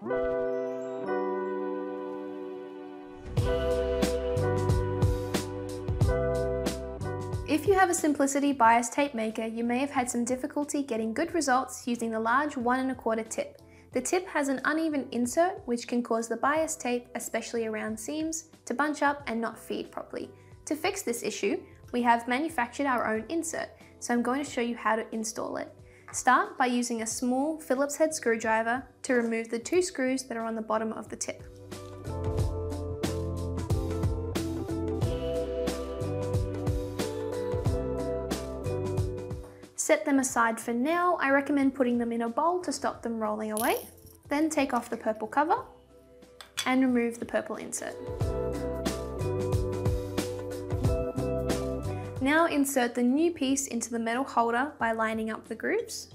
If you have a Simplicity bias tape maker, you may have had some difficulty getting good results using the large 1 1/4 tip. The tip has an uneven insert which can cause the bias tape, especially around seams, to bunch up and not feed properly. To fix this issue, we have manufactured our own insert, so I'm going to show you how to install it. Start by using a small Phillips head screwdriver to remove the 2 screws that are on the bottom of the tip. Set them aside for now. I recommend putting them in a bowl to stop them rolling away. Then take off the purple cover and remove the purple insert. Now insert the new piece into the metal holder by lining up the grooves.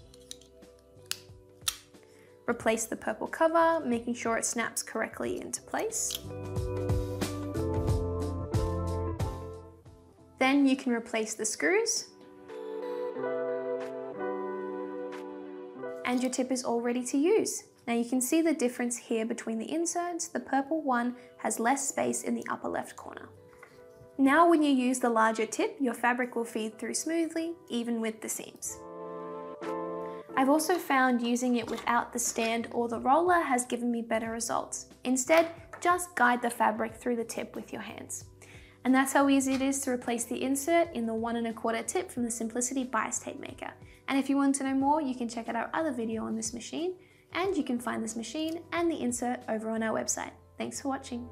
Replace the purple cover, making sure it snaps correctly into place. Then you can replace the screws. And your tip is all ready to use. Now you can see the difference here between the inserts. The purple one has less space in the upper left corner. Now when you use the larger tip, your fabric will feed through smoothly, even with the seams. I've also found using it without the stand or the roller has given me better results. Instead, just guide the fabric through the tip with your hands. And that's how easy it is to replace the insert in the 1 1/4 tip from the Simplicity bias tape maker. And if you want to know more, you can check out our other video on this machine, and you can find this machine and the insert over on our website. Thanks for watching.